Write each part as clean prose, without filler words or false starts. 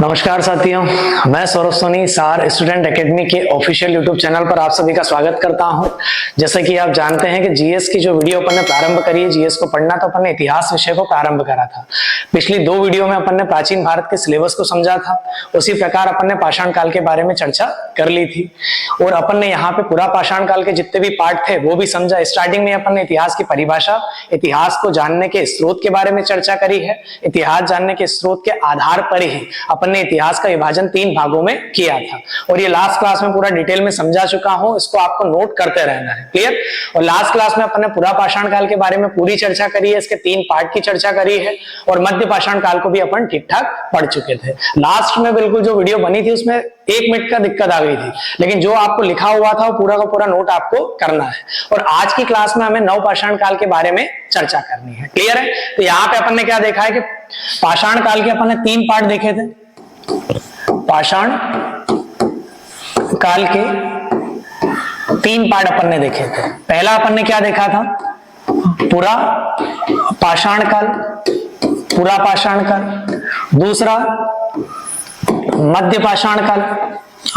नमस्कार साथियों, मैं सौरभ सोनी सार स्टूडेंट एकेडमी के ऑफिशियल यूट्यूब चैनल पर आप सभी का स्वागत करता हूं। जैसे कि आप जानते हैं कि जीएस की जो वीडियो अपन ने प्रारंभ करी है, जीएस को पढ़ना, तो अपन ने इतिहास विषय को प्रारंभ करा था। पिछली 2 वीडियो में अपन ने प्राचीन भारत के सिलेबस को समझा था। उसी प्रकार अपन ने पाषाण काल के बारे में चर्चा कर ली थी और अपन ने यहाँ पे पूरा पाषाण काल के जितने भी पार्ट थे वो भी समझा। स्टार्टिंग में अपन ने इतिहास की परिभाषा, इतिहास को जानने के स्रोत के बारे में चर्चा करी है। इतिहास जानने के स्रोत के आधार पर ही अपन ने इतिहास का विभाजन 3 भागों में किया था और ये लास्ट क्लास में पूरा डिटेल में समझा चुका हूं। इसको आपको नोट करते रहना है, क्लियर। और लास्ट क्लास में अपन ने पूरा पाषाण काल के बारे में पूरी चर्चा करी है, इसके 3 पार्ट की चर्चा करी है और मध्य पाषाण काल को भी अपन ठीक ठाक पढ़ चुके थे। लास्ट में बिल्कुल जो वीडियो बनी थी उसमें 1 मिनट का दिक्कत आ गई थी, लेकिन जो आपको लिखा हुआ था वो पूरा का पूरा नोट आपको करना है। और आज की क्लास में हमें नवपाषाण काल के बारे में चर्चा करनी है, क्लियर है। तो यहाँ पे अपन ने क्या देखा है कि पाषाण काल के अपन ने 3 पार्ट देखे थे। पाषाण काल के 3 पार्ट अपन ने देखे थे। पहला अपन ने क्या देखा था? पूरा पाषाण काल, पूरा पाषाण काल। दूसरा मध्य पाषाण काल,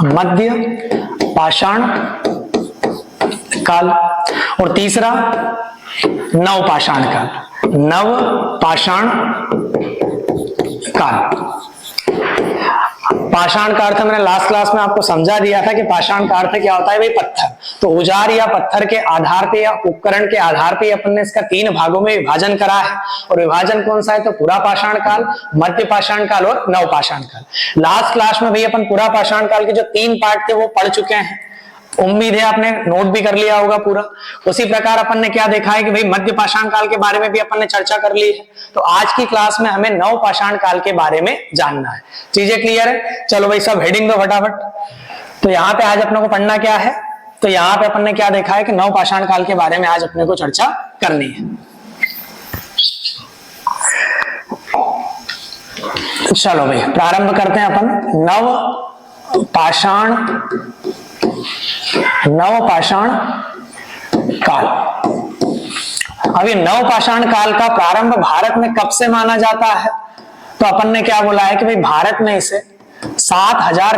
मध्य पाषाण काल। और तीसरा नव पाषाण काल, नव पाषाण काल। पाषाण का अर्थ मैंने लास्ट क्लास में आपको समझा दिया था कि पाषाण का अर्थ क्या होता है भाई, पत्थर। तो औजार या पत्थर के आधार पे या उपकरण के आधार पे अपन ने इसका 3 भागों में विभाजन करा है। और विभाजन कौन सा है? तो पूरा पाषाण काल, मध्य पाषाण काल और नव पाषाण काल। लास्ट क्लास में भाई अपन पूरा पाषाण काल के जो 3 पार्ट थे वो पढ़ चुके हैं। उम्मीद है आपने नोट भी कर लिया होगा पूरा। उसी प्रकार अपन ने क्या देखा है कि भाई मध्य पाषाण काल के बारे में भी अपन ने चर्चा कर ली है। तो आज की क्लास में हमें नव पाषाण काल के बारे में जानना है। चीजें क्लियर है? चलो भाई सब हेडिंग दो फटाफट। तो यहाँ पे आज अपने को पढ़ना क्या है? तो यहाँ पे अपन ने क्या देखा है कि नव पाषाण काल के बारे में आज अपने को चर्चा करनी है। चलो भाई प्रारंभ करते हैं अपन। नव पाषाण काल। अब ये नव पाषाण काल का प्रारंभ भारत में कब से माना जाता है? तो अपन ने क्या बोला है कि भाई भारत में इसे 7000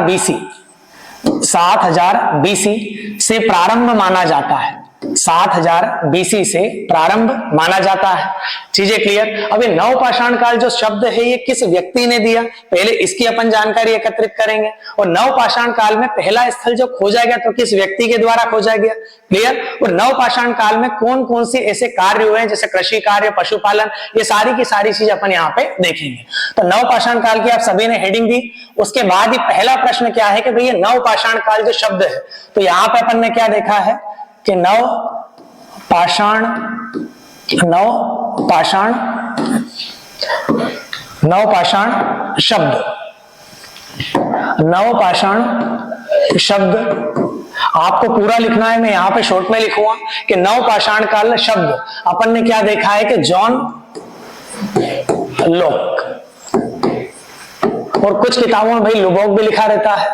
BC से प्रारंभ माना जाता है। 7000 BC से प्रारंभ माना जाता है। चीजें क्लियर? अब ये नवपाषाण काल जो शब्द है ये किस व्यक्ति ने दिया, पहले इसकी अपन जानकारी एकत्रित करेंगे। और नवपाषाण काल में पहला स्थल जो खोजा गया तो किस व्यक्ति के द्वारा खोजा गया, क्लियर। और नवपाषाण काल में कौन कौन से ऐसे कार्य हुए जैसे कृषि कार्य, पशुपालन, ये सारी की सारी चीज अपन यहाँ पे देखेंगे। तो नवपाषाण काल की आप सभी ने हेडिंग दी। उसके बाद ही पहला प्रश्न क्या है कि भाई ये नवपाषाण काल जो शब्द है, तो यहाँ पे अपन ने क्या देखा है कि नव पाषाण शब्द, नव पाषाण शब्द आपको पूरा लिखना है। मैं यहाँ पे शॉर्ट में लिखूंगा कि नव पाषाण काल शब्द अपन ने क्या देखा है कि जॉन लॉक, और कुछ किताबों में भाई लुबॉक भी लिखा रहता है।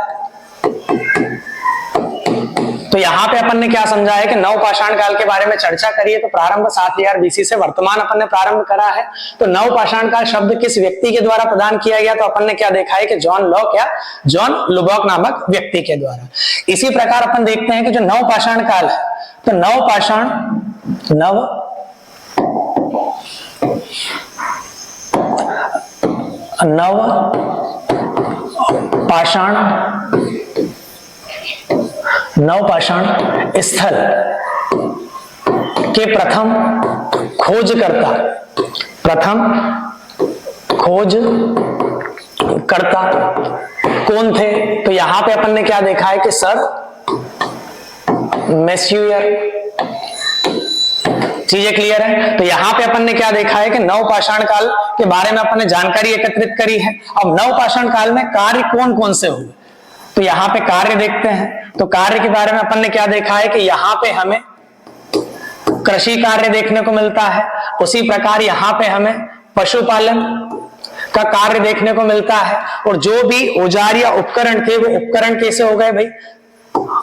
तो यहाँ पे अपन ने क्या समझा है कि नवपाषाण काल के बारे में चर्चा करिए। तो प्रारंभ 7000 BC से वर्तमान अपन ने प्रारंभ करा है। तो नवपाषाण काल शब्द किस व्यक्ति के द्वारा प्रदान किया गया? तो अपन ने क्या देखा है कि जॉन लॉक या जॉन लुबॉक नामक व्यक्ति के द्वारा। इसी प्रकार अपन देखते हैं कि जो नवपाषाण काल है, तो नवपाषाण स्थल के प्रथम खोजकर्ता कौन थे? तो यहां पे अपन ने क्या देखा है कि सर मैस्यूअर। चीजें क्लियर है? तो यहाँ पे अपन ने क्या देखा है कि नवपाषाण काल के बारे में अपन ने जानकारी एकत्रित करी है। अब नवपाषाण काल में कार्य कौन कौन से हुए, तो यहाँ पे कार्य देखते हैं। तो कार्य के बारे में अपन ने क्या देखा है कि यहाँ पे हमें कृषि कार्य देखने को मिलता है। उसी प्रकार यहाँ पे हमें पशुपालन का कार्य देखने को मिलता है। और जो भी औजार या उपकरण थे वो उपकरण कैसे हो गए भाई?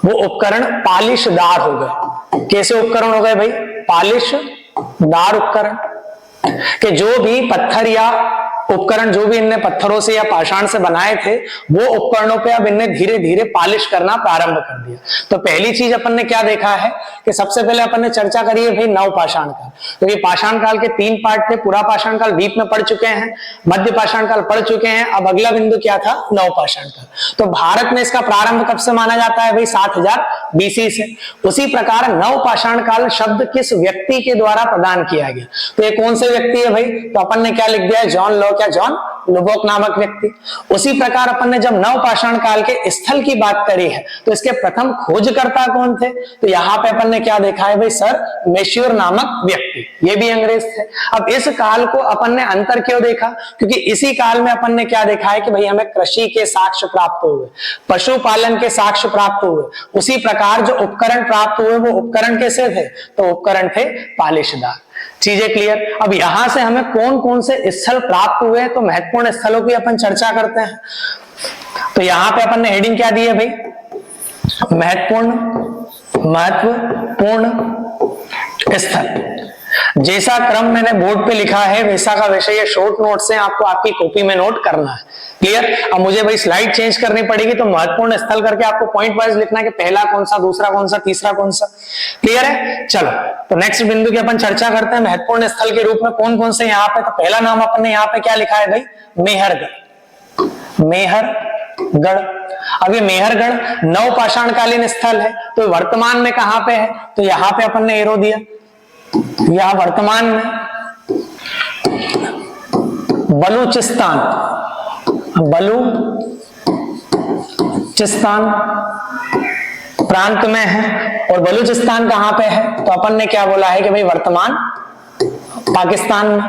वो उपकरण पालिशदार हो गए। कैसे उपकरण हो गए भाई? पालिशदार उपकरण। कि जो भी पत्थर या उपकरण जो भी इनने पत्थरों से या पाषाण से बनाए थे, वो उपकरणों पे अब इनने धीरे धीरे पॉलिश करना प्रारंभ कर दिया। तो पहली चीज अपन ने क्या देखा है कि सबसे पहले अपन ने चर्चा करी है भाई नव पाषाण काल। तो ये पाषाण काल के 3 पार्ट थे। पूरा पाषाण काल डीप में पढ़ चुके हैं, मध्य पाषाण काल पढ़ चुके हैं, अब अगला बिंदु क्या था, नव पाषाण काल। तो भारत में इसका प्रारंभ कब से माना जाता है भाई, 7000 BC से। उसी प्रकार नव पाषाण काल शब्द किस व्यक्ति के द्वारा प्रदान किया गया, तो ये कौन से व्यक्ति है भाई, तो अपन ने क्या लिख दिया है, जॉन लॉक या जॉन लुबॉक नामक व्यक्ति। उसी प्रकार अपन ने जब नव पाषाण काल के स्थल की बात करी है तो इसके प्रथम खोजकर्ता कौन थे, तो यहाँ पे अपन ने क्या देखा है भाई, सर मेश्योर नामक व्यक्ति, ये भी अंग्रेज थे। अब इस काल को अपन ने अंतर क्यों देखा, क्योंकि इसी काल में अपन ने क्या देखा है कि भाई हमें कृषि के साक्ष्य प्राप्त हुए, पशुपालन के साक्ष्य प्राप्त हुए। उसी प्रकार जो उपकरण प्राप्त हुए वो उपकरण कैसे थे, तो उपकरण थे पालिशदार। चीजें क्लियर। अब यहां से हमें कौन कौन से स्थल प्राप्त हुए, तो महत्वपूर्ण स्थलों की अपन चर्चा करते हैं। तो यहां पे अपन ने हेडिंग क्या दी है भाई, महत्वपूर्ण स्थल। जैसा क्रम मैंने बोर्ड पे लिखा है वैसा का वैसे ये शॉर्ट नोट्स हैं, आपको आपकी कॉपी में नोट करना है। क्लियर। अब मुझे भाई स्लाइड चेंज करनी पड़ेगी, तो महत्वपूर्ण स्थल करके आपको पॉइंट वाइज लिखना है कि पहला कौन सा, दूसरा कौन सा, तीसरा कौन सा। क्लियर है। चलो तो नेक्स्ट बिंदु की अपन चर्चा करते हैं, महत्वपूर्ण स्थल के रूप में कौन कौन से यहाँ पे। तो पहला नाम अपन ने यहाँ पे क्या लिखा है भाई, मेहरगढ़। मेहरगढ़। अब ये मेहरगढ़ नव पाषाणकालीन स्थल है, तो वर्तमान में कहां पे है, तो यहाँ पे अपन ने एरो दिया, यह वर्तमान में बलूचिस्तान प्रांत में है। और बलूचिस्तान कहां पे है, तो अपन ने क्या बोला है कि भाई वर्तमान पाकिस्तान में।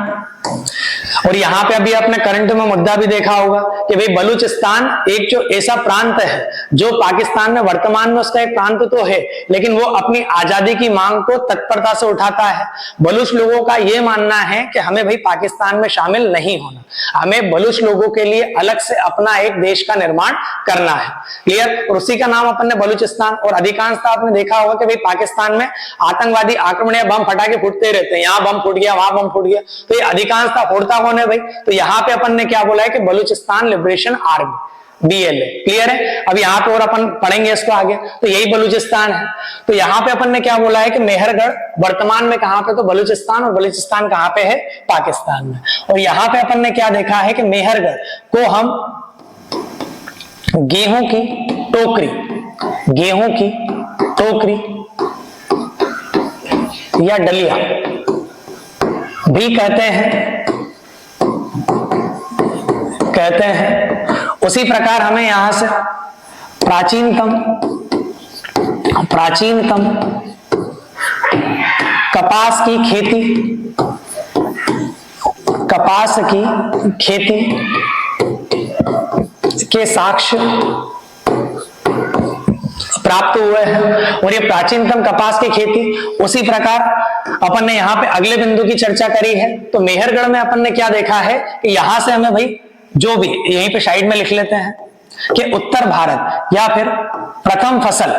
और यहाँ पे अभी आपने करंट में मुद्दा भी देखा होगा कि भाई बलूचिस्तान एक जो ऐसा प्रांत है जो पाकिस्तान में वर्तमान में उसका एक प्रांत तो है, लेकिन वो अपनी आजादी की मांग को तत्परता से उठाता है। बलूच लोगों का ये मानना है कि हमें भाई पाकिस्तान में शामिल नहीं होना, हमें बलूच लोगों के लिए अलग से अपना एक देश का निर्माण करना है। क्लियर। और उसी का नाम अपन ने बलूचिस्तान। और अधिकांशतः आपने देखा होगा कि भाई पाकिस्तान में आतंकवादी आक्रमण या बम फटाके फूटते रहते हैं, यहाँ बम फूट गया, वहां बम फूट गया, तो ये अधिकांशतः फोड़ता कौन है भाई, तो यहाँ पे अपन ने क्या बोला है कि Balochistan liberation army, BLA। Clear है। अब यहाँ पे और अपन पढ़ेंगे इसको आगे, तो यही बलूचिस्तान है। तो यहाँ पे अपन ने क्या बोला है कि मेहरगढ़ वर्तमान में कहां पे, तो बलूचिस्तान। और बलूचिस्तान कहां पे है, पाकिस्तान में। और यहाँ पे अपन ने क्या देखा है कि मेहरगढ़ को हम गेहूं की टोकरी या डलिया भी कहते हैं। उसी प्रकार हमें यहां से प्राचीनतम कपास की खेती के साक्ष्य प्राप्त हुए हैं। और ये प्राचीनतम कपास की खेती, उसी प्रकार अपन ने यहाँ पे अगले बिंदु की चर्चा करी है। तो मेहरगढ़ में अपन ने क्या देखा है कि यहां से हमें भाई जो भी यहीं पे साइड में लिख लेते हैं कि उत्तर भारत या फिर प्रथम फसल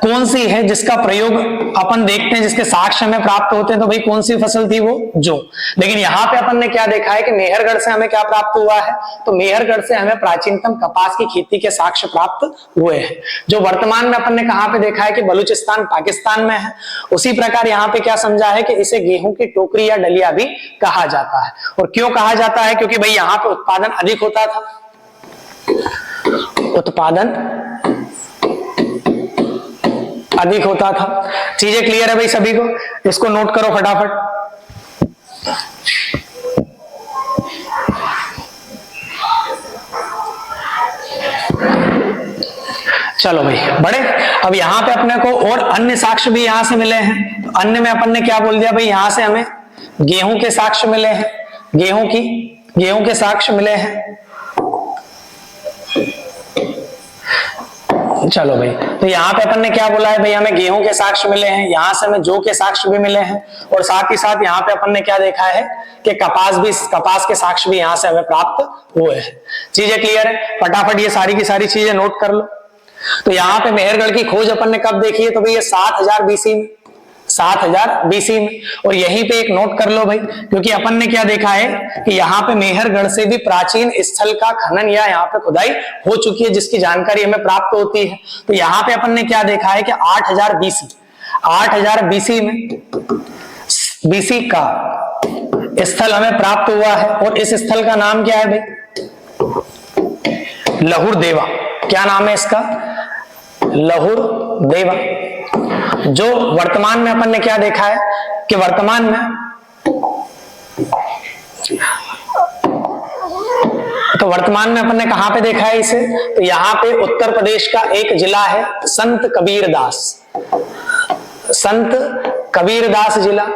कौन सी है जिसका प्रयोग अपन देखते हैं, जिसके साक्ष्य हमें प्राप्त होते हैं, तो भाई कौन सी फसल थी वो, जो। लेकिन यहाँ पे अपन ने क्या देखा है कि मेहरगढ़ से हमें क्या प्राप्त हुआ है, तो मेहरगढ़ से हमें प्राचीनतम कपास की खेती के साक्ष्य प्राप्त हुए हैं, जो वर्तमान में अपन ने कहां पे देखा है कि बलूचिस्तान पाकिस्तान में है। उसी प्रकार यहाँ पे क्या समझा है कि इसे गेहूं की टोकरी या डलिया भी कहा जाता है। और क्यों कहा जाता है, क्योंकि भाई यहाँ पे उत्पादन अधिक होता था, चीजें क्लियर है भाई सभी को, इसको नोट करो फटाफट। चलो भाई बड़े। अब यहाँ पे अपने को और अन्य साक्ष्य भी यहां से मिले हैं। तो अन्य में अपन ने क्या बोल दिया भाई, यहां से हमें गेहूं के साक्ष्य मिले हैं, गेहूं के साक्ष्य मिले हैं। चलो भाई, तो यहाँ पे अपन ने क्या बोला है भाई, हमें गेहूं के साक्ष्य मिले हैं, यहां से हमें जौ के साक्ष्य भी मिले हैं। और साथ ही साथ यहाँ पे अपन ने क्या देखा है कि कपास के साक्ष्य भी यहां से हमें प्राप्त हुए हैं। चीजें क्लियर है। फटाफट ये सारी की सारी चीजें नोट कर लो। तो यहाँ पे मेहरगढ़ की खोज अपन ने कब देखी है, तो भाई ये 7000 BC में, 7000 बीसी में। और यहीं पे एक नोट कर लो भाई, क्योंकि अपन ने क्या देखा है कि यहाँ पे मेहरगढ़ से भी प्राचीन स्थल का खनन या यहाँ पे खुदाई हो चुकी है, जिसकी जानकारी हमें प्राप्त होती है। तो यहाँ पे अपन ने क्या देखा है कि 8000 बीसी, 8000 बीसी में बीसी का स्थल हमें प्राप्त हुआ है। और इस स्थल का नाम क्या है भाई? लहुर देवा। क्या नाम है इसका? लहुर देवा। जो वर्तमान में अपन ने क्या देखा है कि वर्तमान में अपन ने कहां पे देखा है इसे? तो यहाँ पे उत्तर प्रदेश का एक जिला है संत कबीरदास, संत कबीरदास जिला,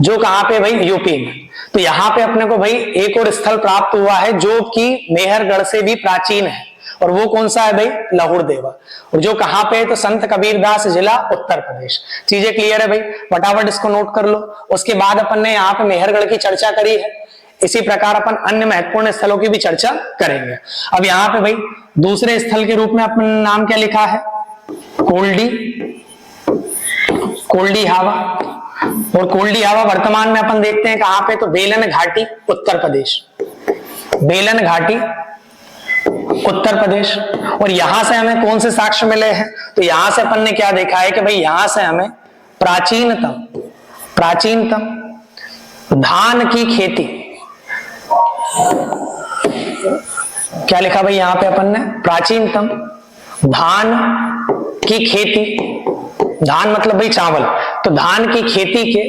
जो कहां पे भाई? यूपी में। तो यहाँ पे अपने को भाई एक और स्थल प्राप्त हुआ है जो कि मेहरगढ़ से भी प्राचीन है, और वो कौन सा है भाई? लहुर देवा। और जो कहां पे है? तो संत कबीरदास जिला, उत्तर प्रदेश। चीजें क्लियर है भाई? फटाफट इसको नोट कर लो। उसके बाद अपन ने यहाँ पे मेहरगढ़ की चर्चा करी है, इसी प्रकार अपन अन्य महत्वपूर्ण स्थलों की भी चर्चा करेंगे। अब यहाँ पे भाई दूसरे स्थल के रूप में अपन नाम क्या लिखा है? कोल्डी हावा। और कोल्डी हावा वर्तमान में अपन देखते हैं कहां पे? तो बेलन घाटी, उत्तर प्रदेश। बेलन घाटी, उत्तर प्रदेश। और यहां से हमें कौन से साक्ष्य मिले हैं? तो यहां से अपन ने क्या देखा है कि भाई यहां से हमें प्राचीनतम धान की खेती, क्या लिखा भाई यहां पे अपन ने? प्राचीनतम धान की खेती, धान मतलब भाई चावल, तो धान की खेती के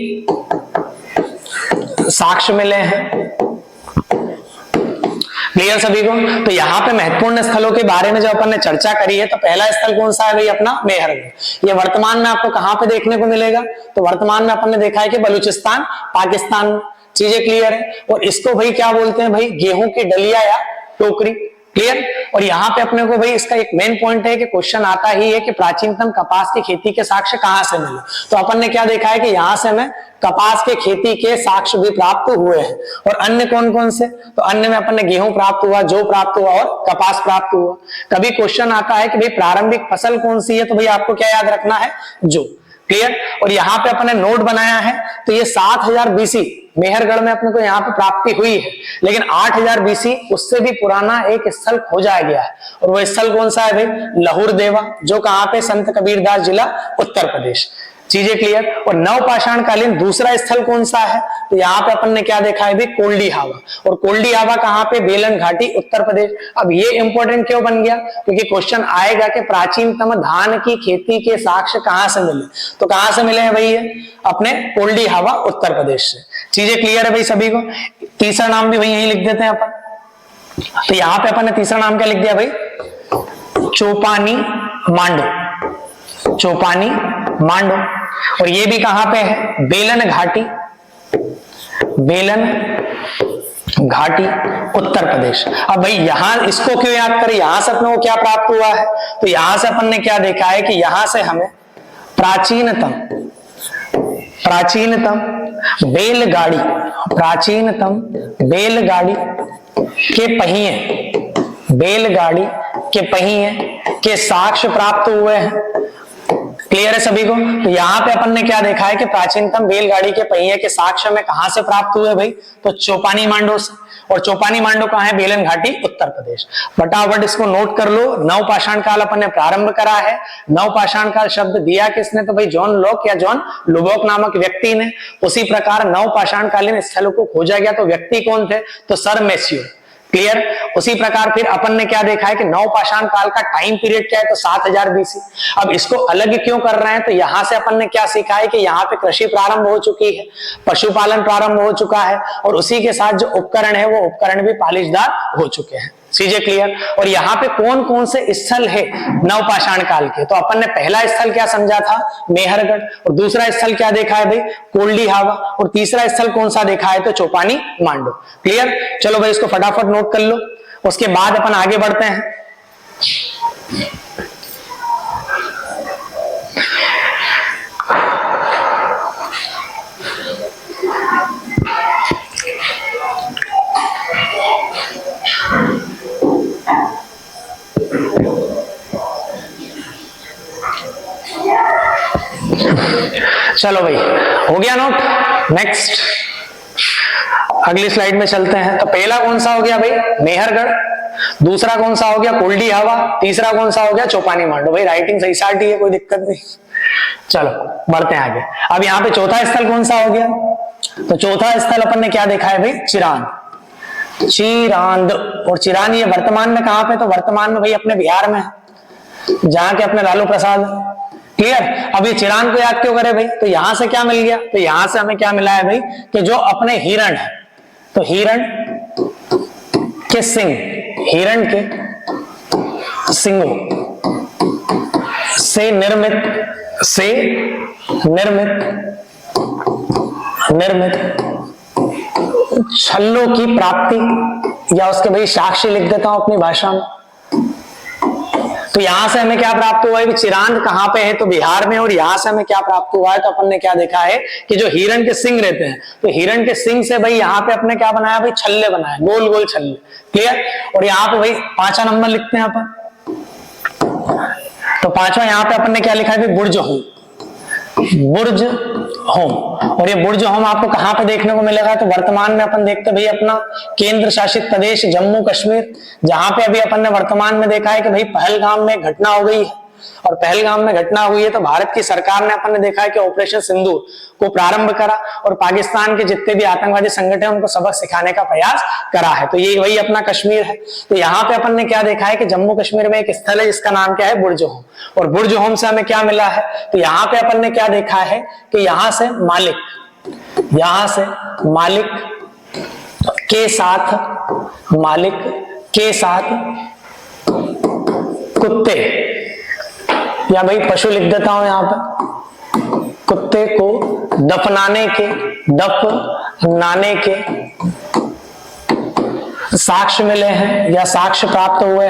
साक्ष्य मिले हैं। क्लियर सभी को? तो यहाँ पे महत्वपूर्ण स्थलों के बारे में जब अपन ने चर्चा करी है, तो पहला स्थल कौन सा है भाई? अपना मेहरगढ़। ये वर्तमान में आपको कहां पे देखने को मिलेगा? तो वर्तमान में अपन ने देखा है कि बलूचिस्तान, पाकिस्तान में। चीजें क्लियर है? और इसको भाई क्या बोलते हैं भाई? गेहूं की डलिया या टोकरी। क्लियर? और यहाँ पे अपने को भाई इसका एक मेन पॉइंट है कि क्वेश्चन आता ही है कि प्राचीनतम कपास की खेती के साक्ष्य कहां से मिले। तो अपन ने क्या देखा है कि यहाँ से हमें कपास के खेती के साक्ष्य भी प्राप्त हुए हैं। और अन्य कौन कौन से? तो अन्य में अपन ने गेहूं प्राप्त हुआ, जौ प्राप्त हुआ और कपास प्राप्त हुआ। कभी क्वेश्चन आता है कि भाई प्रारंभिक फसल कौन सी है? तो भाई आपको क्या याद रखना है? जौ। क्लियर? और यहाँ पे अपन ने नोट बनाया है, तो ये 7000 बीसी मेहरगढ़ में अपने को यहाँ पे प्राप्ति हुई है, लेकिन 8000 बीसी उससे भी पुराना एक स्थल खोजा गया है। और वो स्थल कौन सा है भाई? लहुर देवा, जो कहां पे? संत कबीरदास जिला, उत्तर प्रदेश। चीजें क्लियर? और नवपाषाण कालीन दूसरा स्थल कौन सा है? तो यहाँ पे अपन ने क्या देखा है भाई? कोल्डी हावा। और कोल्डी हावा कहां पे? बेलन घाटी, उत्तर प्रदेश। अब ये इंपॉर्टेंट क्यों बन गया? क्योंकि क्वेश्चन आएगा कि प्राचीनतम धान की खेती के साक्ष्य कहां से मिले। तो कहां से मिले हैं भाई? ये अपने कोल्डी हावा, उत्तर प्रदेश से। चीजें क्लियर है भाई सभी को? तीसरा नाम भी भाई यही लिख देते हैं अपन। तो यहाँ पे अपन ने तीसरा नाम क्या लिख दिया भाई? चोपानी मांडो, चोपानी मांडो। और ये भी कहां पे है? बेलन घाटी, बेलन घाटी, उत्तर प्रदेश। अब भाई यहां इसको क्यों याद करें? यहां से अपने को क्या प्राप्त हुआ है? तो यहां से अपन ने क्या देखा है कि यहां से हमें प्राचीनतम बैलगाड़ी, प्राचीनतम बैलगाड़ी के पहिए, बैलगाड़ी के पहिए के साक्ष्य प्राप्त हुए हैं। क्लियर है सभी को? तो यहाँ पे अपन ने क्या देखा है कि प्राचीनतम बैलगाड़ी के पहिए के साक्ष्य में कहां से प्राप्त हुए भाई? तो चोपानी मांडो से। और चोपानी मांडो कहां है? बेलन घाटी, उत्तर प्रदेश। फटाफट इसको नोट कर लो। नवपाषाण काल अपन ने प्रारंभ करा है। नवपाषाण काल शब्द दिया किसने? तो भाई जॉन लॉक या जॉन लुबॉक नामक व्यक्ति ने। उसी प्रकार नवपाषाण कालीन स्थलों को खोजा गया, तो व्यक्ति कौन थे? तो सर मैस्यू। क्लियर? उसी प्रकार फिर अपन ने क्या देखा है कि नवपाषाण काल का टाइम पीरियड क्या है? तो 7000 बीसी। अब इसको अलग क्यों कर रहे हैं? तो यहां से अपन ने क्या सीखा है कि यहाँ पे कृषि प्रारंभ हो चुकी है, पशुपालन प्रारंभ हो चुका है, और उसी के साथ जो उपकरण है वो उपकरण भी पालिशदार हो चुके हैं। चीजें क्लियर? और यहाँ पे कौन कौन से स्थल है नवपाषाण काल के? तो अपन ने पहला स्थल क्या समझा था? मेहरगढ़। और दूसरा स्थल क्या देखा है भाई? कोल्डी हावा। और तीसरा स्थल कौन सा देखा है? तो चोपानी मांडो। क्लियर? चलो भाई इसको फटाफट नोट कर लो। उसके बाद अपन आगे बढ़ते हैं। चलो भाई, हो गया नोट। नेक्स्ट अगली स्लाइड में चलते हैं। तो पहला कौन सा हो गया भाई, मेहरगढ़। दूसरा कौन सा हो गया, कुलडी हवा। तीसरा कौन सा हो गया, चौपानी मांडो। भाई राइटिंग सही साटी है, कोई दिक्कत नहीं। चलो बढ़ते हैं आगे। अब यहाँ पे चौथा स्थल कौन सा हो गया, तो चौथा स्थल अपन ने क्या देखा है भाई, चिरांद। चिरांद, और चिरांद ये वर्तमान में कहां पे, तो वर्तमान में भाई अपने बिहार में है, जहां के अपने लालू प्रसाद। क्लियर। अब ये चिरांद को याद क्यों करे भाई, तो यहां से क्या मिल गया, तो यहां से हमें क्या मिला है भाई, कि जो अपने हिरण है, तो हिरण के सिंग, हिरण के सिंगों से निर्मित छल्लों की प्राप्ति, या उसके भाई साक्ष्य लिख देता हूं अपनी भाषा में। तो यहां से हमें क्या प्राप्त हुआ है, चिरांद कहां पे है, तो बिहार में। और यहां से हमें क्या प्राप्त हुआ है, तो अपन ने क्या देखा है कि जो हिरण के सिंग रहते हैं, तो हिरण के सिंग से भाई यहाँ पे अपने क्या बनाया भाई, छल्ले बनाए, गोल गोल छल्ले। क्लियर। और यहाँ पे भाई 5वां नंबर लिखते हैं अपन, तो 5वां यहाँ पे अपन ने क्या लिखा है भाई, बुर्ज होम। बुर्ज होम। और ये बुर्ज होम आपको कहां पे देखने को मिलेगा, तो वर्तमान में अपन देखते भाई अपना केंद्र शासित प्रदेश जम्मू कश्मीर, जहां पे अभी अपन ने वर्तमान में देखा है कि भाई पहलगाम में घटना हो गई है। और पहलगाम में घटना हुई है, तो भारत की सरकार ने अपन ने देखा है कि ऑपरेशन सिंदूर को प्रारंभ करा, और पाकिस्तान के जितने भी आतंकवादी संगठन हैं उनको सबक सिखाने का प्रयास करा है। तो ये वही अपना कश्मीर है। तो यहाँ पे अपन ने क्या देखा है कि जम्मू कश्मीर में एक स्थल है जिसका नाम क्या है, बुर्ज होम। और बुर्ज होम से हमें क्या मिला है, तो यहाँ पे अपन ने क्या देखा है कि यहाँ से मालिक के साथ कुत्ते, या भाई पशु लिख देता हूं यहां पे, कुत्ते को दफनाने के साक्ष्य मिले हैं, या साक्ष्य प्राप्त हुए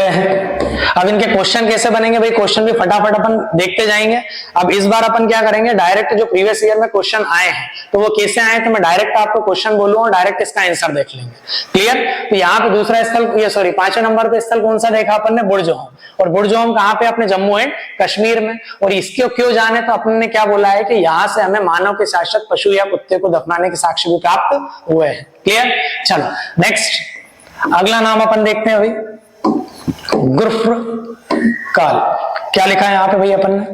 हैं। अब इनके क्वेश्चन कैसे बनेंगे भाई, क्वेश्चन भी फटाफट अपन देखते जाएंगे। अब इस बार अपन क्या करेंगे, डायरेक्ट जो प्रीवियस ईयर में क्वेश्चन आए हैं, तो वो कैसे आए, तो मैं डायरेक्ट आपको क्वेश्चन बोलूंगा और डायरेक्ट इसका आंसर देख लेंगे। क्लियर। तो यहाँ पे दूसरा स्थल, ये सॉरी 5वें नंबर पे स्थल कौन सा देखा अपन ने, बुर्ज होम। और बुर्ज होम कहाँ पे, अपने जम्मू एंड कश्मीर में। और इसको क्यों जाने, तो अपन ने क्या बोला है कि यहाँ से हमें मानव के शासक पशु या कुत्ते को दफनाने के साक्ष्य भी प्राप्त हुए हैं। क्लियर। चलो नेक्स्ट अगला नाम अपन देखते हैं भाई, गुफ्र काल। क्या लिखा है यहाँ पे भाई अपन ने,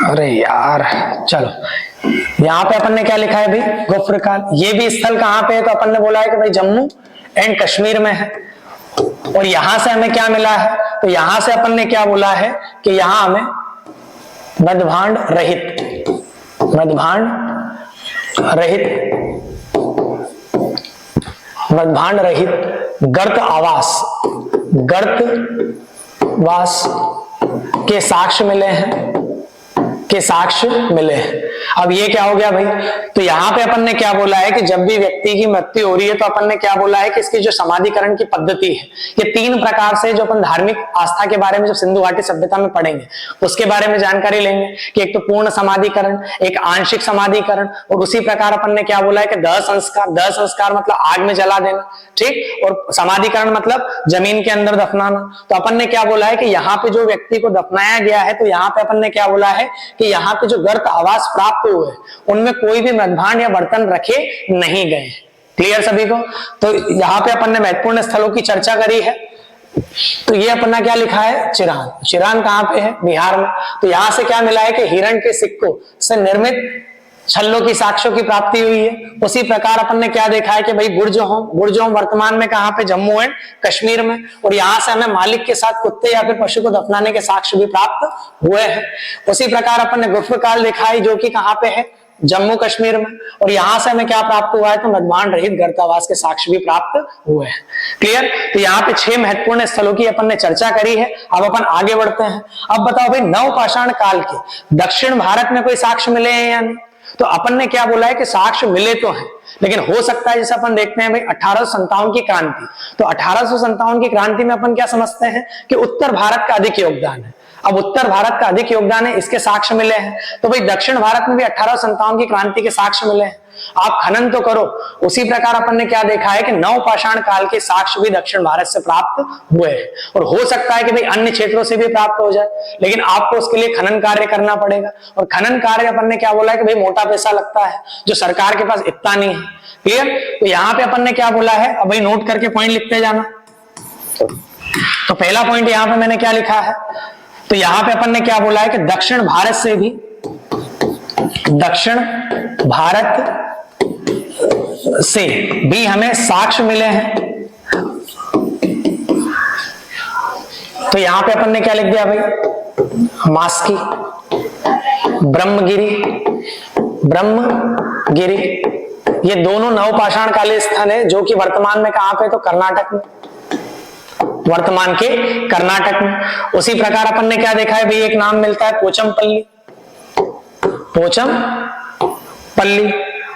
अरे यार चलो, यहाँ पे अपन ने क्या लिखा है भाई, गुफ्र काल। ये भी स्थल कहाँ पे है, तो अपन ने बोला है कि भाई जम्मू एंड कश्मीर में है। और यहां से हमें क्या मिला है, तो यहां से अपन ने क्या बोला है कि यहां हमें मदभांड रहित गर्तवास के साक्ष्य मिले हैं। अब ये क्या हो गया भाई, तो यहाँ पे अपन ने क्या बोला है कि जब भी व्यक्ति की मृत्यु हो रही है, तो अपन ने क्या बोला है कि इसकी जो समाधिकरण की पद्धति है, ये 3 प्रकार से, जो अपन धार्मिक आस्था के बारे में जब सिंधु घाटी सभ्यता में पढ़ेंगे उसके बारे में जानकारी लेंगे कि एक तो पूर्ण समाधिकरण, एक आंशिक समाधिकरण, और उसी प्रकार अपन ने क्या बोला है कि दह संस्कार मतलब आग में जला देना, ठीक, और समाधिकरण मतलब जमीन के अंदर दफनाना। तो अपन ने क्या बोला है कि यहाँ पे जो व्यक्ति को दफनाया गया है, तो यहाँ पे अपन ने क्या बोला है कि यहाँ पे जो गर्त आवास प्राप्त हुए उनमें कोई भी मृदभांड या बर्तन रखे नहीं गए। क्लियर सभी को। तो यहाँ पे अपन ने महत्वपूर्ण स्थलों की चर्चा करी है। तो ये अपना क्या लिखा है, चिरांद कहाँ पे है, बिहार में। तो यहां से क्या मिला है कि हिरण के सिक्कों से निर्मित छल्लों की साक्ष्यों की प्राप्ति हुई है। उसी प्रकार अपन ने क्या देखा है कि भाई बुर्ज होम वर्तमान में कहां पे, जम्मू एंड कश्मीर में। और यहां से हमें मालिक के साथ कुत्ते या फिर पशु को दफनाने के साक्ष्य भी प्राप्त हुए हैं। उसी प्रकार अपन ने गुफ्र काल देखा है, जो कि कहां पे है, जम्मू कश्मीर में। और यहां से हमें क्या प्राप्त हुआ है, तो मृदभांड रहित गर्तावास के साक्ष्य भी प्राप्त हुए हैं। क्लियर। तो यहाँ पे 6 महत्वपूर्ण स्थलों की अपन ने चर्चा करी है। अब अपन आगे बढ़ते हैं। अब बताओ भाई, नवपाषाण काल के दक्षिण भारत में कोई साक्ष्य मिले हैं या नहीं। तो अपन ने क्या बोला है कि साक्ष्य मिले तो हैं, लेकिन हो सकता है, जैसे अपन देखते हैं भाई 1857 की क्रांति। तो 1857 की क्रांति में अपन क्या समझते हैं कि उत्तर भारत का अधिक योगदान है। अब उत्तर भारत का अधिक योगदान है, इसके साक्ष्य मिले हैं। तो भाई दक्षिण भारत में भी 1857 की क्रांति के साक्ष्य मिले हैं। आप खनन तो करो। उसी प्रकार अपन ने क्या देखा है कि नवपाषाण काल के साक्ष्य भी दक्षिण भारत से प्राप्त हुए हैं, और हो सकता है कि भाई अन्य क्षेत्रों से भी प्राप्त हो जाए, लेकिन आपको उसके लिए खनन कार्य करना पड़ेगा। और खनन कार्य अपन ने क्या बोला है कि भाई मोटा पैसा लगता है, जो सरकार के पास इतना नहीं है। क्लियर? तो यहाँ पे अपन ने क्या बोला है, अब भाई नोट करके पॉइंट लिखते जाना। तो पहला पॉइंट यहाँ पे मैंने क्या लिखा है, तो यहाँ पे अपन ने क्या बोला है कि दक्षिण भारत से भी, दक्षिण भारत से भी हमें साक्ष्य मिले हैं। तो यहां पे अपन ने क्या लिख दिया भाई, मास्की, ब्रह्मगिरी, ब्रह्मगिरी, ये दोनों नवपाषाण कालीन स्थल है, जो कि वर्तमान में कहां पे, तो कर्नाटक में, वर्तमान के कर्नाटक में। उसी प्रकार अपन ने क्या देखा है भाई, एक नाम मिलता है पोचमपल्ली, पोचमपल्ली,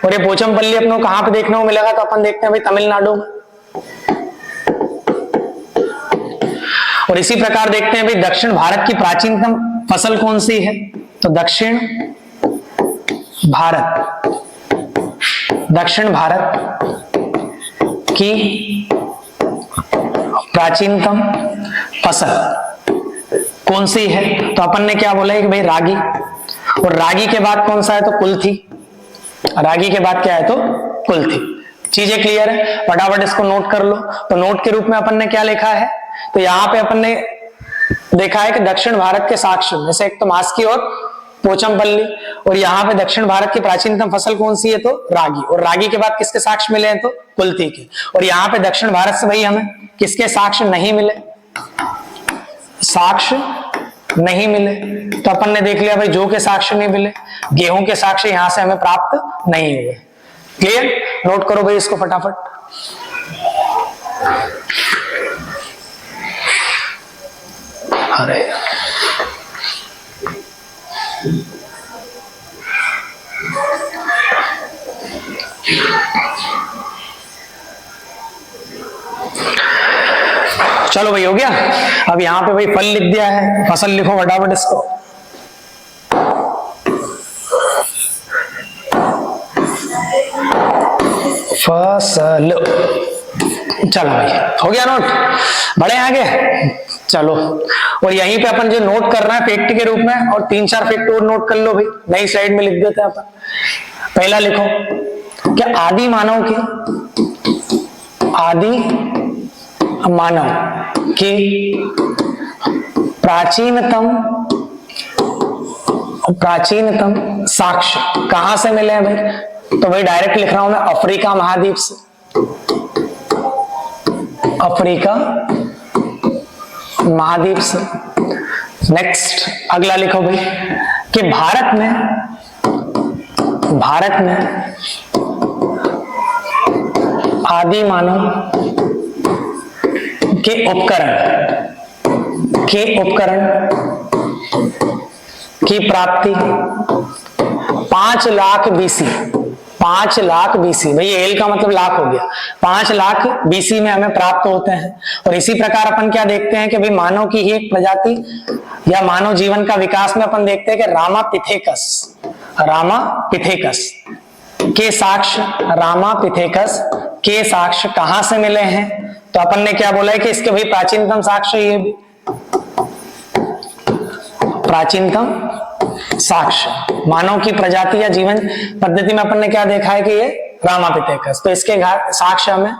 और ये पोचमपल्ली अपनों कहां पे देखने को मिलेगा, तो अपन देखते हैं भाई तमिलनाडु में। और इसी प्रकार देखते हैं भाई दक्षिण भारत की प्राचीनतम फसल कौन सी है, तो दक्षिण भारत, दक्षिण भारत की प्राचीनतम फसल कौन सी है, तो अपन ने क्या बोला है कि भाई रागी, और रागी के बाद कौन सा है, तो कुल्थी, रागी के बाद क्या है, तो कुल्थी। चीजें क्लियर है? फटाफट इसको नोट कर लो। तो नोट के रूप में अपन ने क्या लिखा है, तो यहाँ पे अपन ने देखा है कि दक्षिण भारत के साक्ष्य में से एक तो मास्की और पोचमपल्ली, और यहाँ पे दक्षिण भारत की प्राचीनतम फसल कौन सी है, तो रागी, और रागी के बाद किसके साक्ष्य मिले हैं, तो कुल्थी के। और यहाँ पे दक्षिण भारत से भाई हमें किसके साक्ष्य नहीं मिले, साक्ष्य नहीं मिले। तो अपन ने देख लिया भाई जौ के साक्ष्य नहीं मिले, गेहूं के साक्ष्य यहां से हमें प्राप्त नहीं हुए। क्लियर? नोट करो भाई इसको फटाफट। अरे चलो भाई हो गया। अब यहां पे भाई फल लिख दिया है, फसल लिखो फटाफट इसको। फसल, चलो भाई हो गया नोट, बढ़े आगे। चलो, और यहीं पे अपन जो नोट कर रहे हैं फैक्ट के रूप में, और 3-4 फैक्ट और नोट कर लो भाई, नई स्लाइड में लिख देते हैं अपन। पहला लिखो क्या, आदि मानव के, आदि मानव के प्राचीनतम साक्ष्य कहां से मिले हैं भाई, तो भाई डायरेक्ट लिख रहा हूं मैं, अफ्रीका महाद्वीप से, अफ्रीका महाद्वीप से। नेक्स्ट अगला लिखो भाई कि भारत में आदि मानव के उपकरण की प्राप्ति 5 लाख बीसी, 5 लाख बीसी, भाई एल का मतलब लाख हो गया, 5 लाख बीसी में हमें प्राप्त होते हैं। और इसी प्रकार अपन क्या देखते हैं कि भाई मानव की ही एक प्रजाति या मानव जीवन का विकास में अपन देखते हैं कि रामापिथेकस के साक्ष्य, रामापिथेकस के साक्ष्य कहां से मिले हैं, तो अपन ने क्या बोला है कि इसके भाई प्राचीनतम साक्ष्य, ये भी प्राचीनतम साक्ष्य मानव की प्रजाति या जीवन पद्धति में अपन ने क्या देखा है कि ये रामापिथेकस। तो इसके साक्ष्य हमें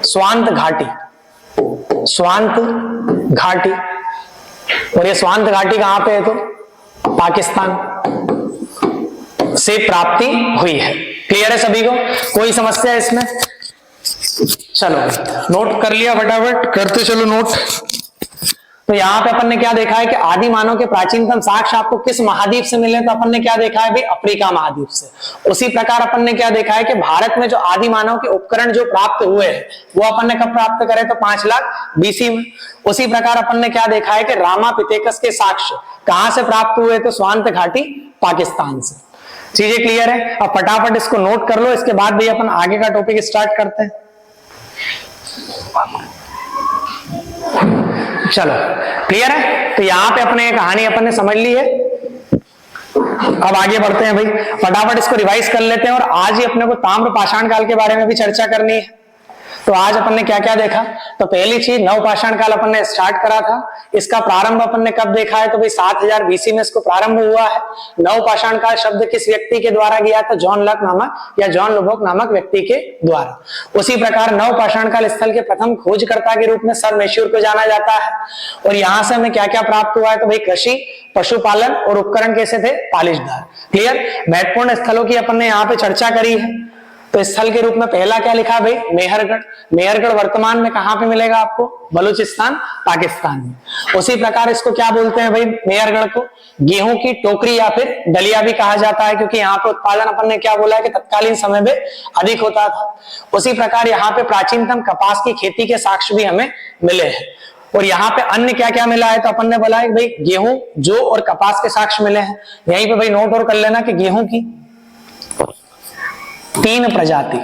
स्वांत घाटी, और ये स्वांत घाटी कहां पे है, तो पाकिस्तान से प्राप्ति हुई है। क्लियर है सभी को? कोई समस्या है इसमें? चलो नोट कर लिया, फटाफट करते चलो नोट। तो यहाँ पे अपन ने क्या देखा है कि आदि मानव के प्राचीनतम साक्ष्य आपको किस महाद्वीप से मिले, तो अपन ने क्या देखा है भाई, अफ्रीका महाद्वीप से। उसी प्रकार अपन ने क्या देखा है कि भारत में जो आदि मानव के उपकरण जो प्राप्त हुए हैं वो अपन ने कब प्राप्त करे, तो 5 लाख बीसी में। उसी प्रकार अपन ने क्या देखा है कि रामापिथेकस के साक्ष्य कहां से प्राप्त हुए, तो स्वांत घाटी पाकिस्तान से। चीजें क्लियर है? अब फटाफट इसको नोट कर लो, इसके बाद भी अपन आगे का टॉपिक स्टार्ट करते हैं। चलो क्लियर है? तो यहाँ पे अपने कहानी अपन ने समझ ली है। अब आगे बढ़ते हैं भाई, फटाफट इसको रिवाइज कर लेते हैं और आज ही अपने को ताम्र पाषाण काल के बारे में भी चर्चा करनी है। तो आज अपन ने क्या क्या देखा, तो पहली चीज नव पाषाण काल अपन ने स्टार्ट करा था। इसका प्रारंभ अपन ने कब देखा है, तो भाई 7000 बीसी में इसको प्रारंभ हुआ है। नव पाषाण काल शब्द किस व्यक्ति के द्वारा गया था, जॉन लॉक नामक या जॉन लुबॉक नामक व्यक्ति के द्वारा। उसी प्रकार नव पाषाण काल स्थल के प्रथम खोजकर्ता के रूप में सर मैश्योर को जाना जाता है। और यहाँ से हमें क्या क्या प्राप्त हुआ है, तो भाई कृषि, पशुपालन और उपकरण कैसे थे, पालिशदार। क्लियर। महत्वपूर्ण स्थलों की अपन ने यहाँ पे चर्चा करी है। तो स्थल के रूप में पहला क्या लिखा भाई, मेहरगढ़। मेहरगढ़ वर्तमान में कहां पे मिलेगा आपको, बलूचिस्तान पाकिस्तान में। उसी प्रकार इसको क्या बोलते हैं भाई, मेहरगढ़ को गेहूं की टोकरी या फिर डलिया भी कहा जाता है, क्योंकि यहाँ पे उत्पादन अपन ने क्या बोला है कि तत्कालीन समय में अधिक होता था। उसी प्रकार यहाँ पे प्राचीनतम कपास की खेती के साक्ष्य भी हमें मिले हैं। और यहाँ पे अन्य क्या क्या मिला है, तो अपन ने बोला है भाई गेहूं, जौ और कपास के साक्ष्य मिले हैं। यहीं पे भाई नोट और कर लेना कि गेहूं की 3 प्रजाति,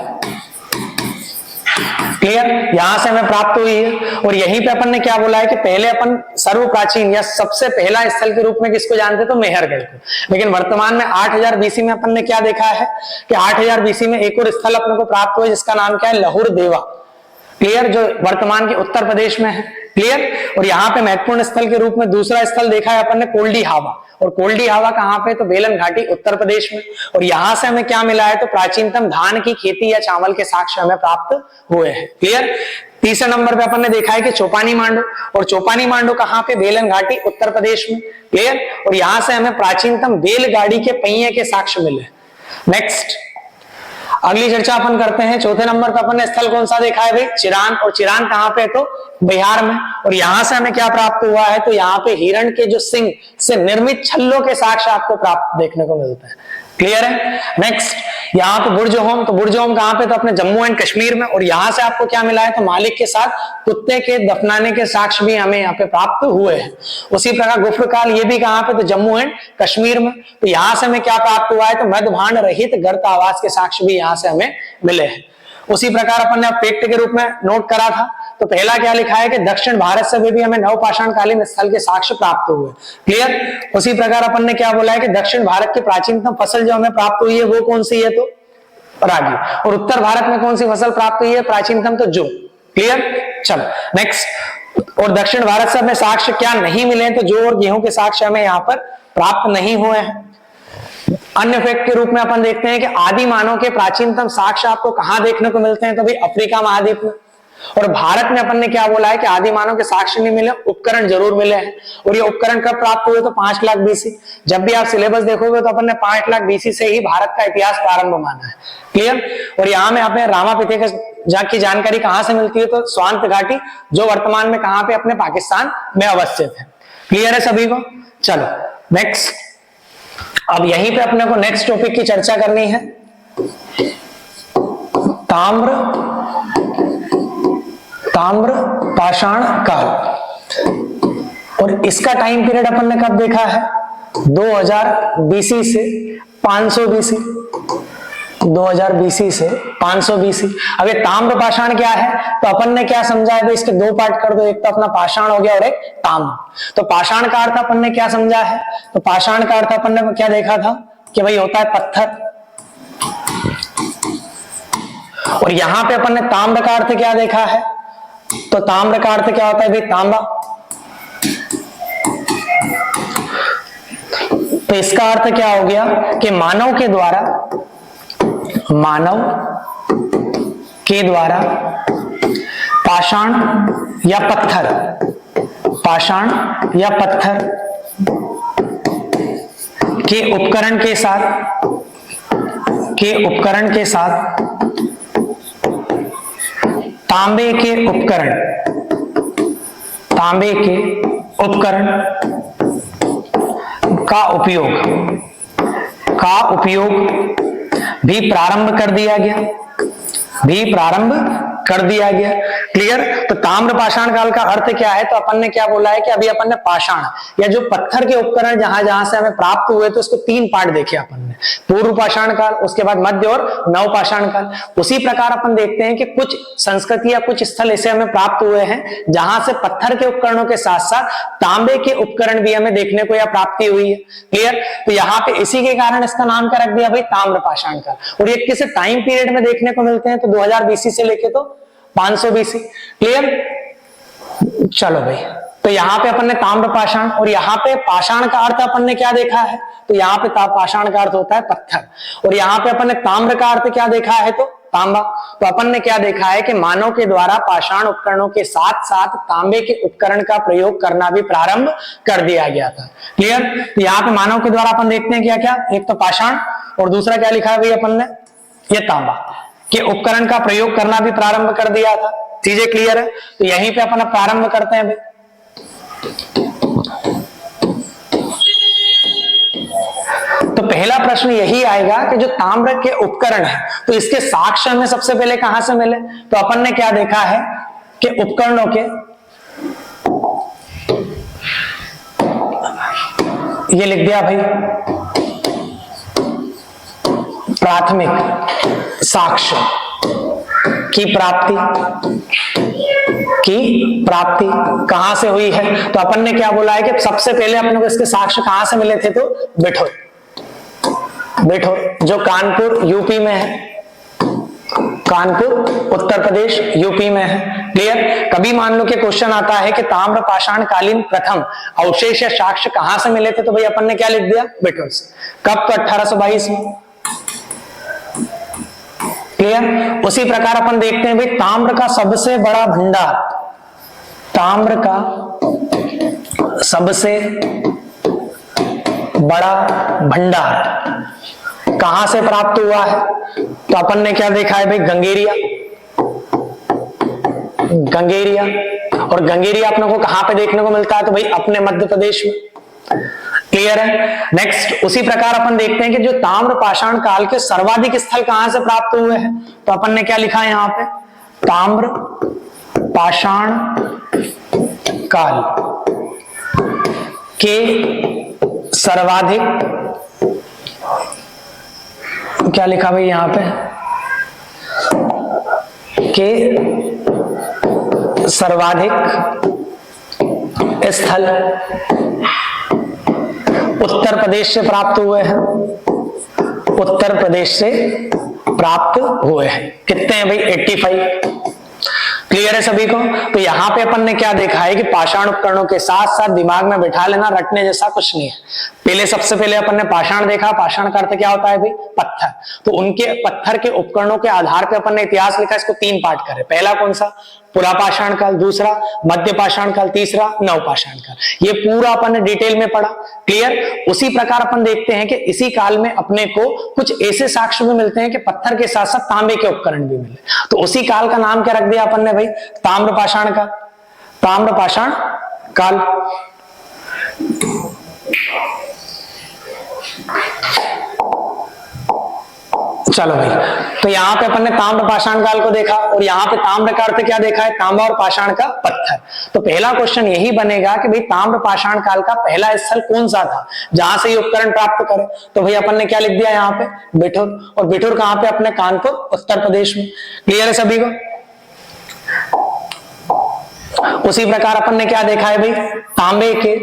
क्लियर, यहां से हमें प्राप्त हुई है। और यहीं पे अपन ने क्या बोला है कि पहले अपन सर्व प्राचीन या सबसे पहला स्थल के रूप में किसको जानते, तो मेहरगढ़ को। लेकिन वर्तमान में 8000 बीसी में अपन ने क्या देखा है कि 8000 बीसी में एक और स्थल अपने को प्राप्त हुआ, जिसका नाम क्या है, लहुर देवा। क्लियर, जो वर्तमान के उत्तर प्रदेश में है। क्लियर। और यहाँ पे महत्वपूर्ण स्थल के रूप में दूसरा स्थल देखा है अपन ने, कोल्डी हावा। और कोल्डी हावा कहाँ पे, तो बेलन घाटी उत्तर प्रदेश में। और यहां से हमें क्या मिला है, तो प्राचीनतम धान की खेती या चावल के साक्ष्य हमें प्राप्त हुए हैं। क्लियर। तीसरे नंबर पे अपन ने देखा है कि चौपानी मांडो। और चौपानी मांडो कहाँ पे, बेलन घाटी उत्तर प्रदेश में। क्लियर। और यहां से हमें प्राचीनतम बैलगाड़ी के पहिए के साक्ष्य मिले। नेक्स्ट अगली चर्चा अपन करते हैं। चौथे नंबर पर अपन ने स्थल कौन सा देखा है भाई, चिरान। और चिरान कहाँ पे, तो बिहार में। और यहां से हमें क्या प्राप्त हुआ है, तो यहाँ पे हिरण के जो सिंग से निर्मित छल्लों के साक्ष्य आपको प्राप्त देखने को मिलते हैं। क्लियर है। नेक्स्ट यहाँ पे बुर्ज होम। तो बुर्ज होम कहाँ पे, तो अपने जम्मू एंड कश्मीर में। और यहां से आपको क्या मिला है, तो मालिक के साथ कुत्ते के दफनाने के साक्ष्य भी हमें यहाँ पे प्राप्त हुए हैं। उसी प्रकार गुफ्रकाल, ये भी कहाँ पे, तो जम्मू एंड कश्मीर में। तो यहां से हमें क्या प्राप्त हुआ है, तो मध्यभांड रहित गर्त आवास के साक्ष्य भी यहाँ से हमें मिले हैं। उसी प्रकार अपन ने फैक्ट के रूप में नोट करा था। तो पहला क्या लिखा है कि दक्षिण भारत से भी हमें नवपाषाण कालीन स्थल के साक्ष्य प्राप्त हुए। क्लियर। उसी प्रकार अपन ने क्या बोला है कि दक्षिण भारत की प्राचीनतम फसल जो हमें प्राप्त हुई है वो कौन सी है, तो रागी। और उत्तर भारत में कौन सी फसल प्राप्त हुई है प्राचीनतम, तो जौ। क्लियर। चलो नेक्स्ट। और दक्षिण भारत से हमें साक्ष्य क्या नहीं मिले, तो जौ और गेहूं के साक्ष्य हमें यहाँ पर प्राप्त नहीं हुए हैं। अन्य फैक्ट के रूप में अपन देखते हैं कि आदि मानव के प्राचीनतम साक्ष्य आपको कहां देखने को मिलते हैं, तो भाई अफ्रीका महाद्वीप में। और भारत में अपन ने क्या बोला है कि आदि मानव के साक्ष्य नहीं मिले, उपकरण जरूर मिले हैं। और ये उपकरण कब प्राप्त हुए, तो 5 लाख बीसी। जब भी आप सिलेबस देखोगे तो अपन ने 5 लाख बीसी से ही भारत का इतिहास प्रारंभ माना है। क्लियर। और यहाँ में अपने रामापिथेकस की जानकारी कहां से मिलती है, तो स्वांत घाटी, जो वर्तमान में कहां पे, अपने पाकिस्तान में अवस्थित है। क्लियर है सभी को। चलो नेक्स्ट। अब यहीं पे अपने को नेक्स्ट टॉपिक की चर्चा करनी है, ताम्र पाषाण काल। और इसका टाइम पीरियड अपन ने कब देखा है, 2000 बीसी से 500 बीसी। 2000 बीसी से 500 बीसी। अब ये ताम्र पाषाण क्या है, तो अपन ने क्या समझा है भाई, इसके 2 पार्ट कर दो, एक तो अपना पाषाण हो गया और एक ताम्र। तो पाषाण का अर्थ अपन ने क्या समझा है, तो पाषाण का अर्थ अपन ने क्या देखा था कि भाई होता है पत्थर। और यहां पे अपन ने ताम्र का अर्थ क्या देखा है, तो ताम्र का अर्थ क्या होता है भाई, तांबा। तो इसका अर्थ क्या हो गया कि मानव के द्वारा पाषाण या पत्थर के उपकरण के साथ तांबे के उपकरण का उपयोग भी प्रारंभ कर दिया गया। क्लियर। तो ताम्र पाषाण काल का अर्थ क्या है, तो अपन ने क्या बोला है कि अभी अपन ने पाषाण या जो पत्थर के उपकरण जहां जहां से हमें प्राप्त हुए तो उसको तीन पार्ट देखे अपन ने, पूर्व पाषाण काल, उसके बाद मध्य और नव पाषाण काल। उसी प्रकार अपन देखते हैं कि कुछ संस्कृति या कुछ स्थल ऐसे हमें प्राप्त हुए हैं जहां से पत्थर के उपकरणों के साथ साथ तांबे के उपकरण भी हमें देखने को या प्राप्ति हुई है। क्लियर। तो यहाँ पे इसी के कारण इसका नाम क्या रख दिया भाई, ताम्र पाषाण काल। और ये किस टाइम पीरियड में देखने को मिलते हैं, तो 2000 बीसी से लेके तो 500 बीसी। क्लियर। चलो भाई, तो यहाँ पे अपन ने ताम्र पाषाण, और यहाँ पे पाषाण का अर्थ अपन ने क्या देखा है, तो यहाँ पे पाषाण का अर्थ होता है पत्थर, और यहाँ पे अपन ने ताम्र का अर्थ क्या देखा है, तो तांबा। तो अपन ने क्या देखा है कि मानव के द्वारा पाषाण उपकरणों के साथ साथ तांबे के उपकरण का प्रयोग करना भी प्रारंभ कर दिया गया था। क्लियर। तो यहाँ पे मानव के द्वारा अपन देखते हैं क्या क्या, एक तो पाषाण और दूसरा क्या लिखा है भाई अपन ने, ये तांबा के उपकरण का प्रयोग करना भी प्रारंभ कर दिया था। चीजें क्लियर है। तो यहीं पे अपन प्रारंभ करते हैं भाई। तो पहला प्रश्न यही आएगा कि जो ताम्र के उपकरण है तो इसके साक्ष्य में सबसे पहले कहां से मिले, तो अपन ने क्या देखा है कि उपकरणों के, ये लिख दिया भाई, प्राथमिक साक्ष्य की प्राप्ति कहां से हुई है, तो अपन ने क्या बोला है कि सबसे पहले अपन को इसके साक्ष्य कहां से मिले थे, तो बिठूर जो कानपुर यूपी में है, कानपुर उत्तर प्रदेश यूपी में है। क्लियर। कभी मान लो कि क्वेश्चन आता है कि ताम्र पाषाण कालीन प्रथम अवशेष या साक्ष्य कहां से मिले थे, तो भाई अपन ने क्या लिख दिया, बिठूर से। कब, तो 1822 में। क्लियर। उसी प्रकार अपन देखते हैं भाई ताम्र का सबसे बड़ा भंडार, ताम्र का सबसे बड़ा भंडार कहां से प्राप्त हुआ है, तो अपन ने क्या देखा है भाई, गंगेरिया। और गंगेरिया अपने को कहां पे देखने को मिलता है, तो भाई अपने मध्य प्रदेश में। क्लियर है। नेक्स्ट, उसी प्रकार अपन देखते हैं कि जो ताम्र पाषाण काल के सर्वाधिक स्थल कहां से प्राप्त हुए हैं, तो अपन ने क्या लिखा है यहाँ पे, ताम्र पाषाण काल के सर्वाधिक, क्या लिखा भाई यहाँ पे, के सर्वाधिक स्थल उत्तर प्रदेश से प्राप्त हुए हैं, उत्तर प्रदेश से प्राप्त हुए हैं। कितने हैं भाई, 85। क्लियर है सभी को। तो यहाँ पे अपन ने क्या देखा है कि पाषाण उपकरणों के साथ साथ दिमाग में बिठा लेना, रटने जैसा कुछ नहीं है। पहले सबसे पहले अपन ने पाषाण देखा, पाषाण का अर्थ क्या होता है भाई, पत्थर। तो उनके पत्थर के उपकरणों के आधार पे अपन ने इतिहास लिखा, इसको तीन पार्ट करे। पहला कौन सा, पुरा पाषाण काल, दूसरा मध्य पाषाण काल, तीसरा नव पाषाण काल। ये पूरा अपन ने डिटेल में पढ़ा। क्लियर। उसी प्रकार अपन देखते हैं कि इसी काल में अपने को कुछ ऐसे साक्ष्य भी मिलते हैं कि पत्थर के साथ साथ तांबे के उपकरण भी मिले। तो उसी काल का नाम क्या रख दिया अपन ने भाई, ताम्र पाषाण काल। ताम्र पाषाण काल। चलो भाई, तो यहाँ पे अपन ने ताम्र पाषाण काल को देखा, और यहाँ पे ताम्र का अर्थ क्या देखा है, तांबा, और पाषाण का पत्थर। तो पहला क्वेश्चन यही बनेगा कि भाई ताम्र पाषाण काल का पहला स्थल कौन सा था जहां से ये उपकरण प्राप्त करे, तो भाई अपन ने क्या लिख दिया यहाँ पे, बिठूर। और बिठूर कहां पे, अपने कानपुर उत्तर प्रदेश में। क्लियर है सभी को। उसी प्रकार अपन ने क्या देखा है भाई, तांबे के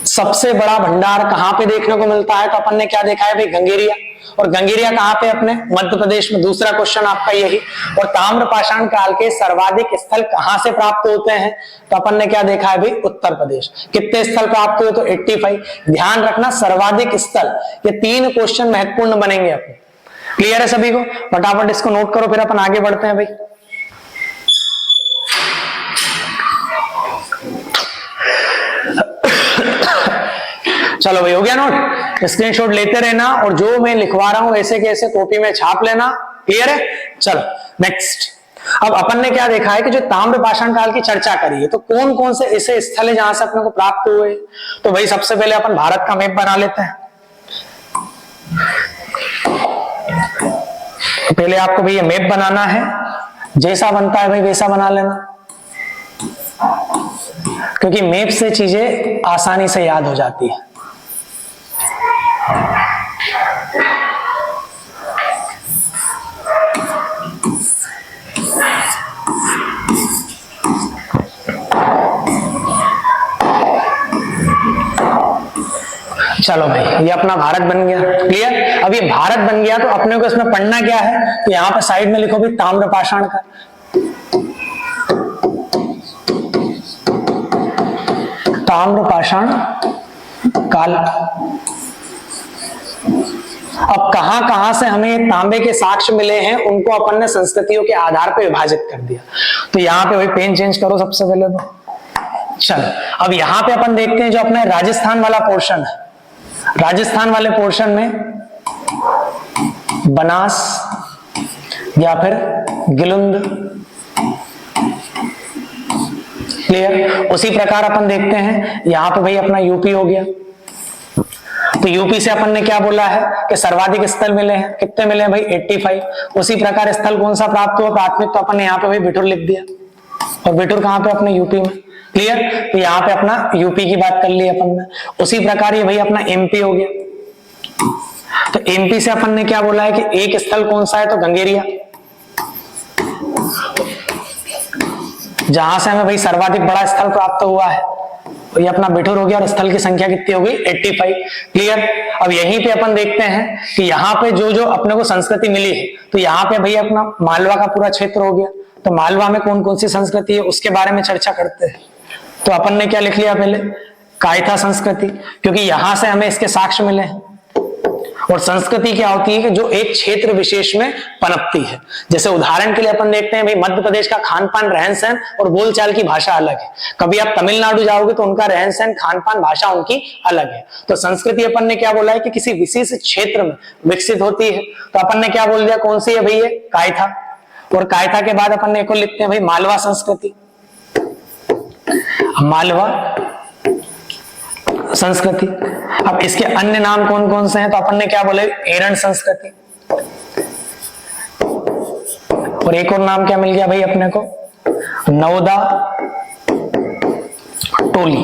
सबसे बड़ा भंडार कहां पे देखने को मिलता है, तो अपन ने क्या देखा है भाई, गंगेरिया। और गंगेरिया कहां पे, अपने मध्य प्रदेश में। दूसरा क्वेश्चन आपका यही। और ताम्र पाषाण काल के सर्वाधिक स्थल कहां से प्राप्त होते हैं, तो अपन ने क्या देखा है भाई, उत्तर प्रदेश। कितने स्थल प्राप्त हुए, तो 85। ध्यान रखना सर्वाधिक स्थल, ये तीन क्वेश्चन महत्वपूर्ण बनेंगे अपने। क्लियर है सभी को। फटाफट इसको नोट करो, फिर अपन आगे बढ़ते हैं भाई। चलो भाई, हो गया नोट। स्क्रीनशॉट लेते रहना, और जो मैं लिखवा रहा हूं ऐसे के ऐसे कॉपी में छाप लेना। क्लियर है। चलो नेक्स्ट, अब अपन ने क्या देखा है कि जो ताम्र पाषाण काल की चर्चा करी है, तो कौन कौन से ऐसे स्थल है जहां से अपने को प्राप्त हुए, तो भाई सबसे पहले अपन भारत का मैप बना लेते हैं। पहले आपको भाई ये मैप बनाना है जैसा बनता है भाई वैसा बना लेना, क्योंकि मैप से चीजें आसानी से याद हो जाती है। चलो भाई, ये अपना भारत बन गया, क्लियर। अब ये भारत बन गया तो अपने को इसमें पढ़ना क्या है, तो यहां पर साइड में लिखो भाई ताम्रपाषाण का। ताम्रपाषाण काल। अब कहां कहां से हमें तांबे के साक्ष्य मिले हैं उनको अपन ने संस्कृतियों के आधार पर विभाजित कर दिया। तो यहां पे भाई पेन चेंज करो सबसे पहले तो। चलो अब यहां पे अपन देखते हैं जो अपना राजस्थान वाला पोर्शन है, राजस्थान वाले पोर्शन में बनास या फिर गिलुंद, क्लियर। उसी प्रकार अपन देखते हैं यहां पे भाई अपना यूपी हो गया। तो यूपी से अपन ने क्या बोला है कि सर्वाधिक स्थल मिले हैं, कितने मिले हैं भाई 85। उसी प्रकार स्थल कौन सा प्राप्त हुआ प्राथमिक, तो अपन ने यहाँ पे भाई बिठूर लिख दिया, और बिठूर कहां पे अपने यूपी में, क्लियर। तो यहाँ पे अपना यूपी की बात कर ली अपन ने। उसी प्रकार ये भाई अपना एमपी हो गया। तो एमपी से अपन ने क्या बोला है कि एक स्थल कौन सा है, तो गंगेरिया, जहां से हमें भाई सर्वाधिक बड़ा स्थल प्राप्त हुआ है। तो ये अपना बिठूर हो गया, और स्थल की संख्या कितनी हो गई 85, क्लियर। अब यहीं पे अपन देखते हैं कि यहाँ पे जो जो अपने को संस्कृति मिली है, तो यहाँ पे भाई अपना मालवा का पूरा क्षेत्र हो गया। तो मालवा में कौन कौन सी संस्कृति है उसके बारे में चर्चा करते हैं। तो अपन ने क्या लिख लिया पहले, कायथा संस्कृति, क्योंकि यहां से हमें इसके साक्ष्य मिले हैं। और संस्कृति क्या होती है कि जो एक क्षेत्र विशेष में पनपती है। जैसे उदाहरण के लिए अपन देखते हैं भाई मध्य प्रदेश का खान पान, रहन सहन और बोलचाल की भाषा अलग है। कभी आप तमिलनाडु जाओगे तो उनका रहन सहन, खान पान, भाषा उनकी अलग है। तो संस्कृति अपन ने क्या बोला है कि किसी विशेष क्षेत्र में विकसित होती है। तो अपन ने क्या बोल दिया, कौन सी है भाई ये, कायथा। और कायथा के बाद अपन ने एक और लिखते हैं भाई मालवा संस्कृति, मालवा संस्कृति। अब इसके अन्य नाम कौन कौन से हैं, तो अपन ने क्या बोले, एरण संस्कृति। और एक और नाम क्या मिल गया भाई अपने को, नवदा टोली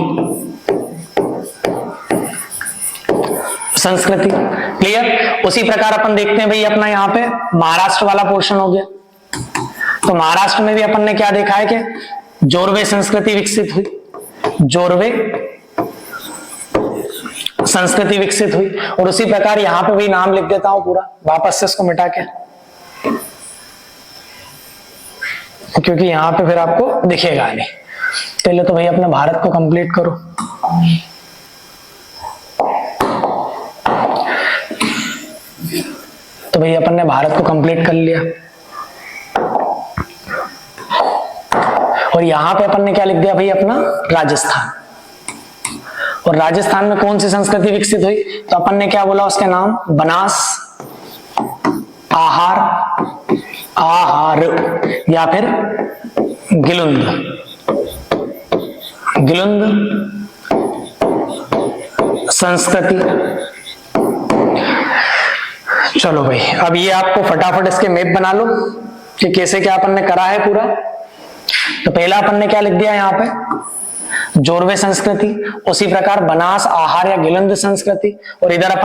संस्कृति, क्लियर। उसी प्रकार अपन देखते हैं भाई अपना यहाँ पे महाराष्ट्र वाला पोर्शन हो गया। तो महाराष्ट्र में भी अपन ने क्या देखा है कि जोरवे संस्कृति विकसित हुई, जोरवे संस्कृति विकसित हुई। और उसी प्रकार यहां पे भी नाम लिख देता हूं पूरा, वापस से इसको मिटा के, क्योंकि यहां पे फिर आपको दिखेगा नहीं। पहले तो भाई अपने भारत को कंप्लीट करो। तो भाई अपन ने भारत को कंप्लीट कर लिया। और यहां पे अपन ने क्या लिख दिया भाई अपना राजस्थान। और राजस्थान में कौन सी संस्कृति विकसित हुई, तो अपन ने क्या बोला उसके नाम, बनास, आहार, आहार या फिर गिलुंद, गिलुंद संस्कृति। चलो भाई, अब ये आपको फटाफट इसके मैप बना लो कि कैसे क्या अपन ने करा है पूरा। तो पहला अपन ने क्या लिख दिया यहाँ पे, जोरवे संस्कृति। उसी प्रकार बनास, आहार या गिलंद संस्कृति। और इधर अपन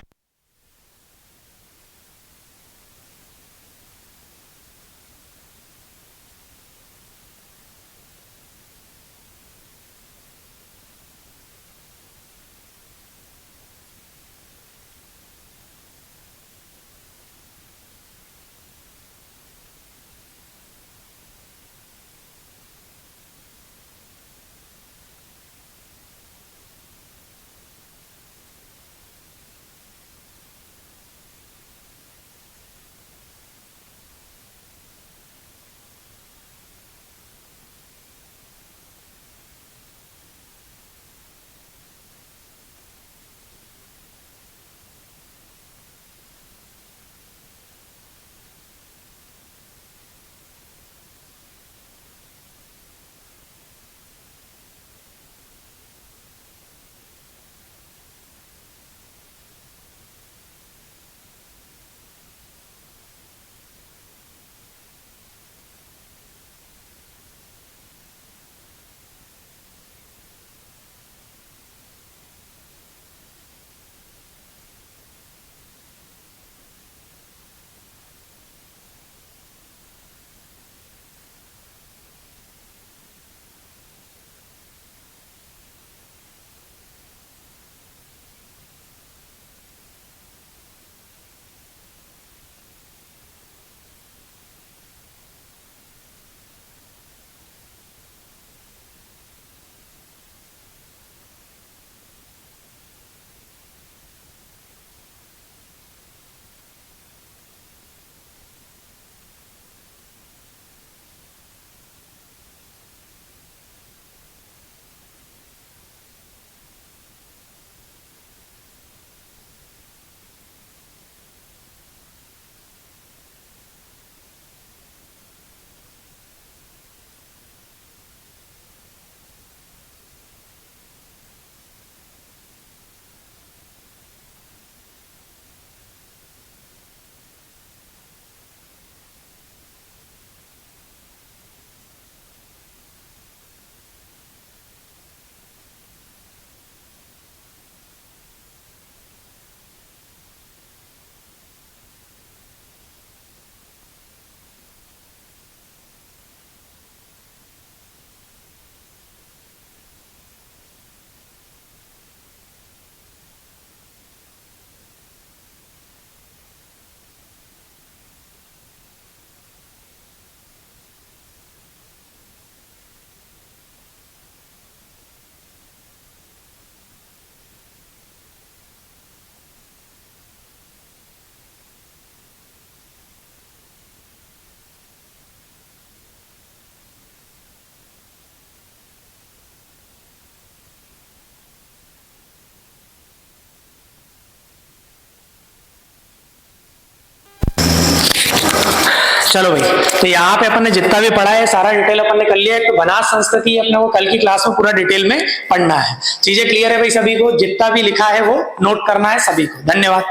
चलो भाई, तो यहाँ पे अपन ने जितना भी पढ़ा है सारा डिटेल अपन ने कर लिया है। तो बनास संस्कृति अपने को कल की क्लास में पूरा डिटेल में पढ़ना है। चीजें क्लियर है भाई सभी को? जितना भी लिखा है वो नोट करना है सभी को। धन्यवाद।